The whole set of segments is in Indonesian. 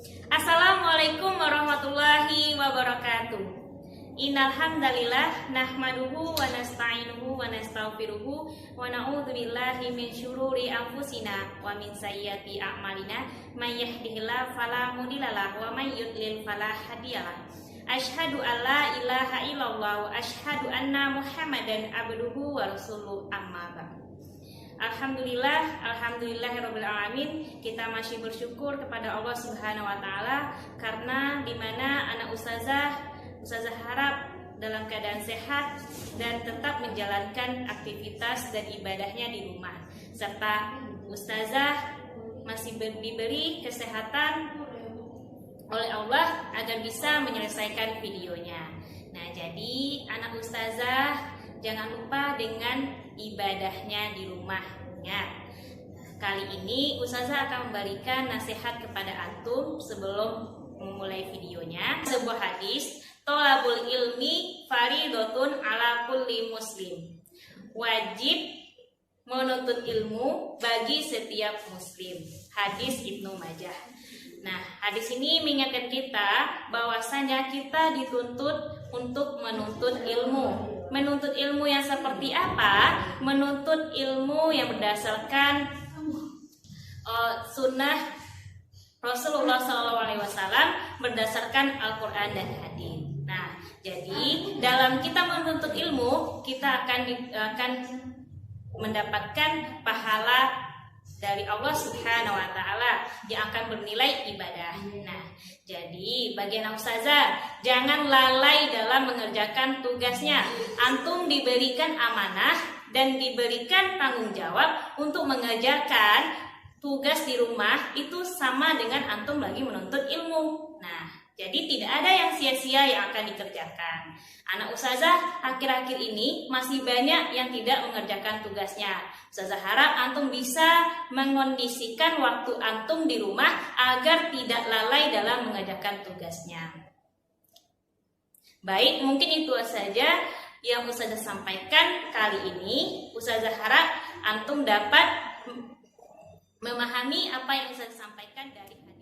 Assalamualaikum warahmatullahi wabarakatuh. Innal hamdalillah nahmaduhu wa nasta'inuhu wa nastaghfiruhu wa na'udzu billahi min syururi anfusina wa min sayyiati a'malina may yahdihillahu fala mudhillalah wa may yudlil fala hadiyalah. Asyhadu an la ilaha illallah wa asyhadu anna Muhammadan abduhu wa rasuluhu amma ba'du. Alhamdulillahirabbil alamin. Kita masih bersyukur kepada Allah Subhanahu wa taala karena dimana anak ustazah harap dalam keadaan sehat dan tetap menjalankan aktivitas dan ibadahnya di rumah, serta ustazah masih diberi kesehatan oleh Allah agar bisa menyelesaikan videonya. Nah, jadi anak ustazah jangan lupa dengan ibadahnya di rumah. Ingat, kali ini ustazah akan memberikan nasihat kepada antum sebelum memulai videonya. Sebuah hadis, tolabul ilmi faridotun ala kulli muslim. Wajib menuntut ilmu bagi setiap muslim. Hadis Ibnu Majah. Nah, hadis ini mengingatkan kita bahwasanya kita dituntut untuk menuntut ilmu. Menuntut ilmu yang seperti apa? Menuntut ilmu yang berdasarkan sunnah Rasulullah SAW, berdasarkan Al-Quran dan hadis. Nah, jadi dalam kita menuntut ilmu, kita akan mendapatkan pahala dari Allah Subhanahu wa taala yang akan bernilai ibadah. Nah, jadi bagian ustazah jangan lalai dalam mengerjakan tugasnya. Antum diberikan amanah dan diberikan tanggung jawab untuk mengerjakan tugas di rumah, itu sama dengan antum lagi menuntut ilmu. Nah, jadi tidak ada yang sia-sia yang akan dikerjakan. Anak ustazah akhir-akhir ini masih banyak yang tidak mengerjakan tugasnya. Ustazah harap antum bisa mengondisikan waktu antum di rumah agar tidak lalai dalam mengerjakan tugasnya. Baik, mungkin itu saja yang ustazah sampaikan kali ini. Ustazah harap antum dapat memahami apa yang ustazah sampaikan dari hadis.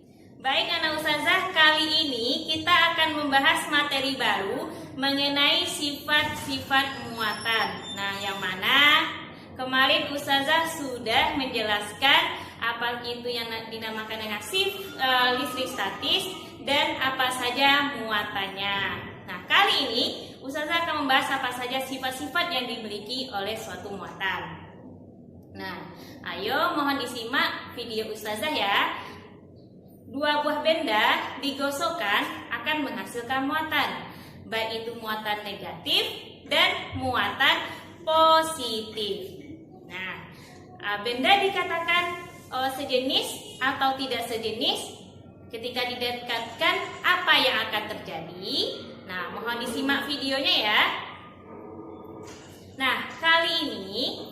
Baik anak ustazah, kali ini kita akan membahas materi baru mengenai sifat-sifat muatan. Nah, yang mana kemarin ustazah sudah menjelaskan apa itu yang dinamakan dengan listrik statis dan apa saja muatannya. Nah, kali ini ustazah akan membahas apa saja sifat-sifat yang dimiliki oleh suatu muatan. Nah, ayo mohon disimak video ustazah ya. Dua buah benda digosokkan akan menghasilkan muatan, baik itu muatan negatif dan muatan positif. Nah, benda dikatakan sejenis atau tidak sejenis ketika didekatkan, apa yang akan terjadi? Nah, mohon disimak videonya ya. Nah, kali ini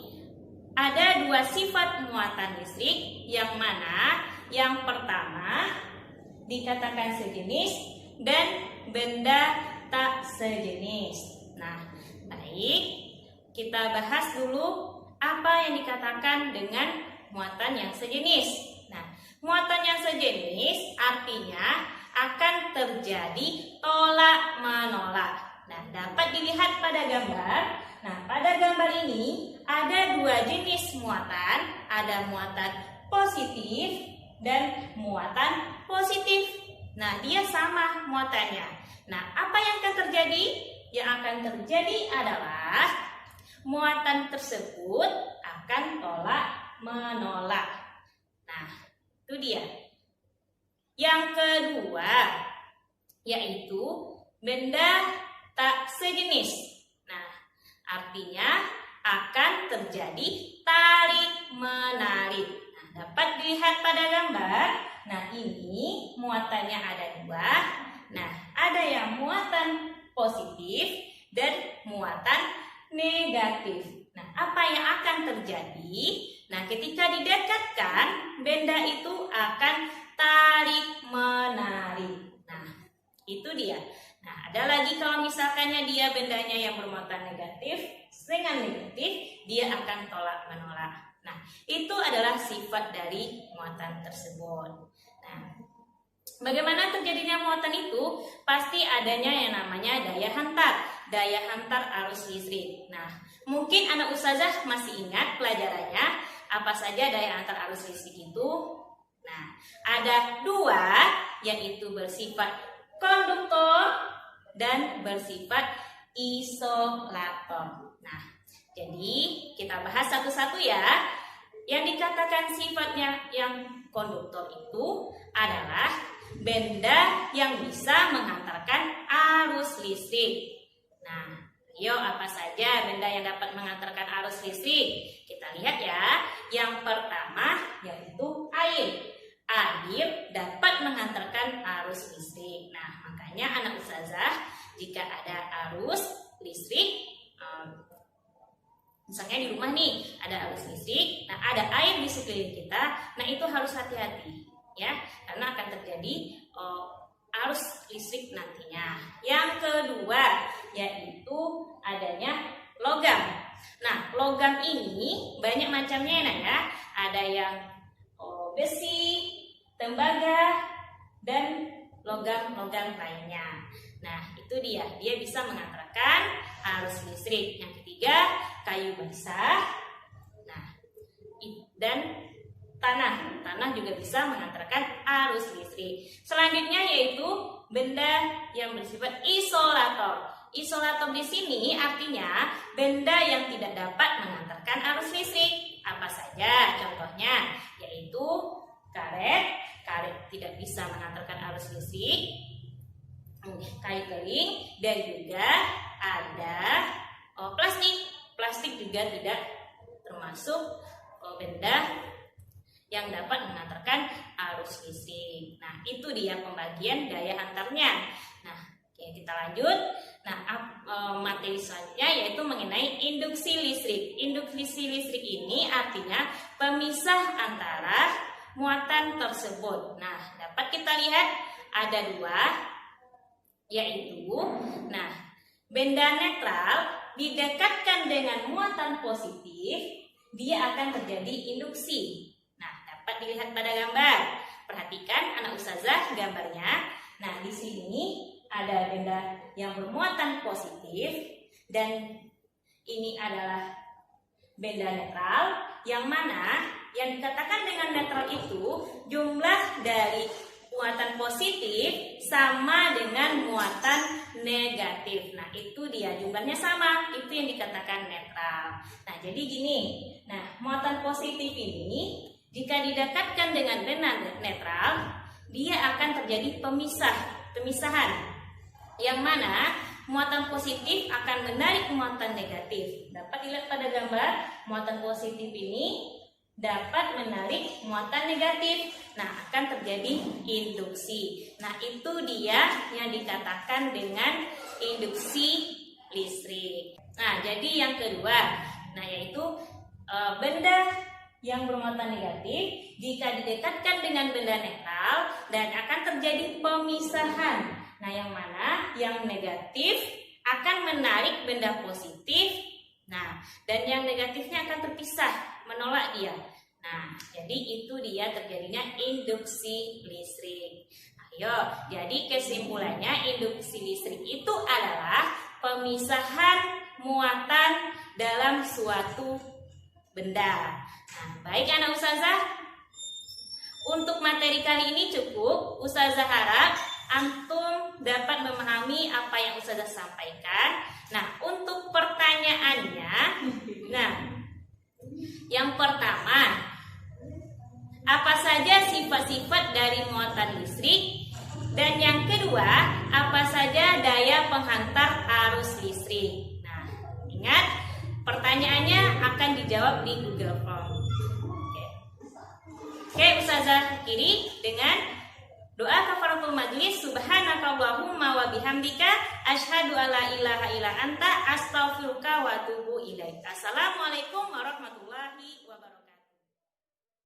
ada dua sifat muatan listrik, yang mana yang pertama dikatakan sejenis dan benda tak sejenis. Nah, baik, kita bahas dulu apa yang dikatakan dengan muatan yang sejenis. Nah, muatan yang sejenis artinya akan terjadi tolak-menolak. Nah, dapat dilihat pada gambar. Nah, pada gambar ini ada dua jenis muatan, ada muatan positif dan muatan positif. Nah, dia sama muatannya. Nah, apa yang akan terjadi? Yang akan terjadi adalah muatan tersebut akan tolak-menolak. Nah, itu dia. Yang kedua, yaitu benda tak sejenis. Nah, artinya akan terjadi tarik-menarik. Dapat dilihat pada gambar. Nah, ini muatannya ada dua. Nah, ada yang muatan positif dan muatan negatif. Nah, apa yang akan terjadi? Nah, ketika didekatkan, benda itu akan tarik-menarik. Nah, itu dia. Nah, ada lagi kalau misalkannya dia bendanya yang bermuatan negatif, dengan negatif, dia akan tolak-menolak. Nah, itu adalah sifat dari muatan tersebut. Nah, Bagaimana terjadinya muatan itu? Pasti adanya yang namanya daya hantar arus listrik. Nah, mungkin anak ustazah masih ingat pelajarannya apa saja daya hantar arus listrik itu? Nah, ada dua, yaitu bersifat konduktor dan bersifat isolator. Nah, jadi kita bahas satu-satu ya. Yang dikatakan sifatnya yang konduktor itu adalah benda yang bisa mengantarkan arus listrik. Nah, yuk apa saja benda yang dapat mengantarkan arus listrik? Kita lihat ya. Yang pertama yaitu air. Air dapat mengantarkan arus listrik. Nah, makanya anak ustazah jika ada arus listrik, misalnya di rumah nih ada arus listrik, nah ada air di sekeliling kita, nah itu harus hati-hati ya, karena akan terjadi arus listrik nantinya. Yang kedua yaitu adanya logam. Nah, logam ini banyak macamnya ya, ada yang besi, tembaga, dan logam-logam lainnya. Nah, itu dia bisa mengantarkan arus listrik. Yang ketiga, kayu basah. Nah, dan tanah juga bisa mengantarkan arus listrik. Selanjutnya yaitu benda yang bersifat isolator. Isolator di sini artinya benda yang tidak dapat mengantarkan arus listrik. Apa saja contohnya? Yaitu karet. Karet tidak bisa mengantarkan arus listrik. Kayu kering, dan juga ada plastik. Plastik juga tidak termasuk benda yang dapat mengantarkan arus listrik. Nah, itu dia pembagian daya hantarnya. Nah, oke, kita lanjut. Nah, materi selanjutnya yaitu mengenai induksi listrik. Induksi listrik ini artinya pemisah antara muatan tersebut. Nah, dapat kita lihat ada dua, yaitu benda netral didekatkan dengan muatan positif, dia akan terjadi induksi. Nah, dapat dilihat pada gambar. Perhatikan anak ustazah gambarnya. Nah, di sini ada benda yang bermuatan positif dan ini adalah benda netral, yang mana yang dikatakan dengan netral itu jumlah dari muatan positif sama dengan muatan negatif. Nah, itu dia jumlahnya sama, itu yang dikatakan netral. Nah, jadi gini. Nah, muatan positif ini jika didekatkan dengan benda netral, dia akan terjadi pemisahan. Yang mana muatan positif akan menarik muatan negatif. Dapat dilihat pada gambar, muatan positif ini dapat menarik muatan negatif. Nah, akan terjadi induksi. Nah, itu dia yang dikatakan dengan induksi listrik. Nah, jadi yang kedua, yaitu benda yang bermuatan negatif jika didekatkan dengan benda netral dan akan terjadi pemisahan. Nah, yang mana yang negatif akan menarik benda positif. Nah, dan yang negatifnya akan terpisah, menolak dia. Nah, jadi itu dia terjadinya induksi listrik. Ayo, jadi kesimpulannya induksi listrik itu adalah pemisahan muatan dalam suatu benda. Nah, baik anak ustazah, untuk materi kali ini cukup. Ustazah harap antum dapat memahami apa yang ustazah sampaikan. Nah, untuk pertanyaannya, yang pertama, apa saja sifat-sifat dari muatan listrik? Dan yang kedua, apa saja daya penghantar arus listrik? Nah, ingat, pertanyaannya akan dijawab di Google Form. Oke, ustazah akhiri dengan doa kafaratul majlis. Subhanakallahumma wa bihamdika asyhadu alla ilaha illa anta astaghfiruka wa atubu ilaik. Assalamualaikum warahmatullahi wabarakatuh.